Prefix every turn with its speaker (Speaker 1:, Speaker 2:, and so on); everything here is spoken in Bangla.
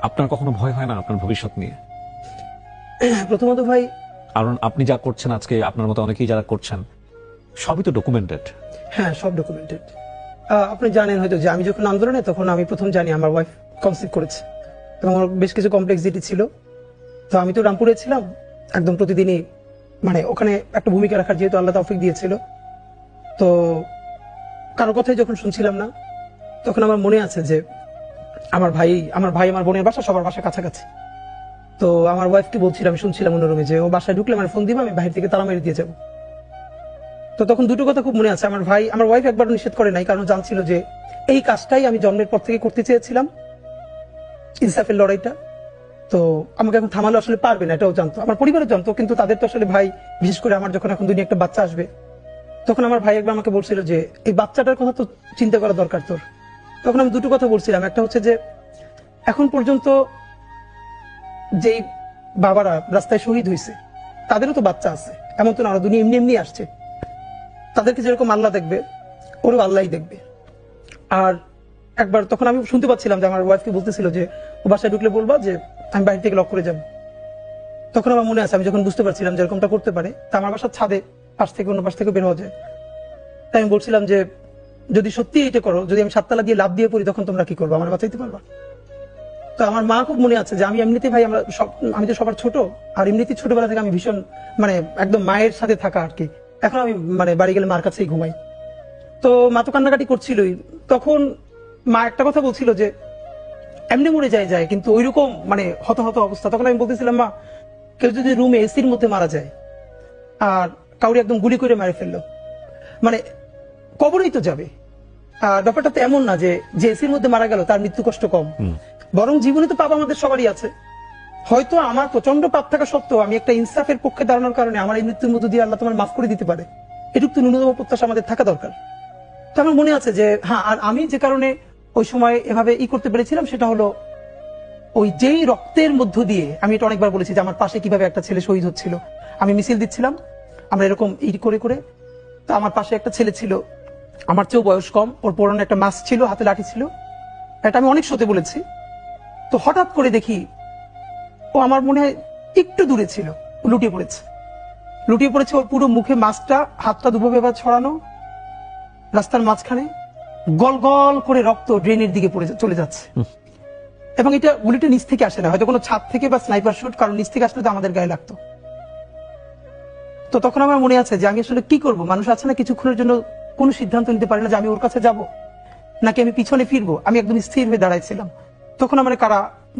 Speaker 1: আপনার কখনো ভয় হয় না আপনার ভবিষ্যৎ নিয়ে?
Speaker 2: প্রথমত ভাই,
Speaker 1: কারণ আপনি যা করছেন আজকে, আপনার মতো অনেকেই যারা করছেন, সবই তো ডকুমেন্টেড।
Speaker 2: হ্যাঁ, সব ডকুমেন্টেড। আপনি জানেন হয়তো যে আমি যখন আন্দোলনে, তখন আমি প্রথম জানি আমার ওয়াইফ কনসিভ করেছে, এবং আমার বেশ কিছু কমপ্লেক্সিটি ছিল। তো আমি তো রামপুরে ছিলাম, একদম প্রতিদিনই মানে ওখানে একটা ভূমিকা রাখার যেহেতু আল্লাহ তৌফিক দিয়েছিল, তো কারো কথাই যখন শুনছিলাম না, তখন আমার মনে আছে যে আমার ভাই আমার বোনের বাসা সবার বাসা কাছাকাছি। তো আমার ওয়াইফকে বলছিলাম, শুনছিলাম অন্য রুমে, যে ও বাসায় ঢুকলে আমার ফোন দিবে, আমি বাহির থেকে তালা মেরে দিয়ে যাবো। তো তখন দুটো কথা খুব মনে আছে। আমার ওয়াইফ একবার নিষেধ করে নাই, কারণ জানছিল যে এই কাজটাই আমি জন্মের পর থেকে করতে চেয়েছিলাম, ইনসাফের লড়াইটা। তো আমাকে এখন থামালে আসলে পারবে না, এটাও জানতো, আমার পরিবারও জানতো। কিন্তু তাদের তো আসলে ভাই, বিশেষ করে আমার যখন এখন দুনিয়া একটা বাচ্চা আসবে, তখন আমার ভাই একবার আমাকে বলছিল যে এই বাচ্চাটার কথা তো চিন্তা করা দরকার তোর। তখন আমি দুটো কথা বলছিলাম। একটা হচ্ছে যে এখন পর্যন্ত যেই বাবারা রাস্তায় শহীদ হয়েছে, তাদেরও তো বাচ্চা আছে, এমন তো না দুনিয়া এমনি এমনি আসছে। তাদেরকে যেরকম আল্লাহ দেখবে, ওরও আল্লাহই দেখবে। আর একবার তখন আমি শুনতে পাচ্ছিলাম যে আমার ওয়াইফকে বলতেছিল যে ও বাসায় ঢুকলে বলবা যে আমি বাইরে থেকে লক করে যাব। তখন আমার মনে আছে, আমি যখন বুঝতে পারছিলাম যে এরকমটা করতে পারে, তা আমার বাসার ছাদে পাশ থেকে অন্য পাশ থেকে বের হওয়া যায়। তাই আমি বলছিলাম যে যদি সত্যি এটা করো, যদি আমি 7 তালা দিয়ে লাভ দিয়ে পড়ি, তখন তোমরা কি করবো, আমার বাঁচাইতে পারবা? তো আমার মা খুব মনে আছে যে আমি এমনিতে ভাই, আমি তো সবার ছোট, আর এমনিতেই ছোটবেলা থেকে আমি ভীষণ মানে একদম মায়ের সাথে থাকা আর কি। এখন আমি মানে বাড়ি গেলে মার কাছেই ঘুমাই। তো মা তো কান্নাকাটি করছিলই। তখন মা একটা কথা বলছিল যে এমনি মরে যায়, কিন্তু ওইরকম মানে হত অবস্থা। তখন আমি বলতেছিলাম, মা, কেউ যদি রুমে এসির মধ্যে মারা যায়, আর কাউরি একদম গুলি করে মেরে ফেললো, মানে কবরেই তো যাবে। আর ব্যাপারটা তো এমন না যে এসির মধ্যে মারা গেল তার মৃত্যু কষ্ট কম, বরং জীবনে তো পাপ আমাদের সবারই আছে। হয়তো আমার প্রচন্ড পাপ থাকা সত্ত্বেও আমি একটা ইনসাফের পক্ষে দাঁড়ানোর কারণে আমার এই মৃত্যুর মধ্য দিয়ে আল্লাহ তোমার মাফ করে দিতে পারে, এটুকু তো ন্যূনতম প্রত্যাশা আমাদের থাকা দরকার। তো আমার মনে আছে যে হ্যাঁ, আর আমি যে কারণে ওই সময় এভাবে করতে পেরেছিলাম, সেটা হলো ওই যেই রক্তের মধ্য দিয়ে, আমি এটা অনেকবার বলেছি যে আমার পাশে কিভাবে একটা ছেলে শহীদ হচ্ছিল, আমি মিছিল দিচ্ছিলাম, আমরা এরকম করে করে, তো আমার পাশে একটা ছেলে ছিল, আমার চেয়েও বয়স কম, ওর পরনে একটা মাস্ক ছিল, হাতে লাঠি ছিল। এটা আমি অনেক শোতে বলেছি। তো হঠাৎ করে দেখি ও আমার মনে হয় একটু দূরে ছিল, লুটিয়ে পড়েছে। ওর পুরো মুখে মাস্কটা, হাতটা দুভাবে এবার ছড়ানো, রাস্তার মাঝখানে গল গল করে রক্ত ড্রেনের দিকে চলে যাচ্ছে। এবং এটা গুলিটা নিচ থেকে আসে না, হয়তো কোনো ছাদ থেকে বা স্নাইপার শুট, কারণ নিচ থেকে আসলে তো আমাদের গায়ে লাগতো। তো তখন আমার মনে আছে যে আমি আসলে কি করব। মানুষ আছে না, কিছুক্ষণের জন্য কোনো সিদ্ধান্ত নিতে পারে না যে আমি ওর কাছে যাব নাকি আমি পিছনে ফিরবো। আমি একদম স্থির হয়ে দাঁড়াইছিলাম। তখন আমার কারা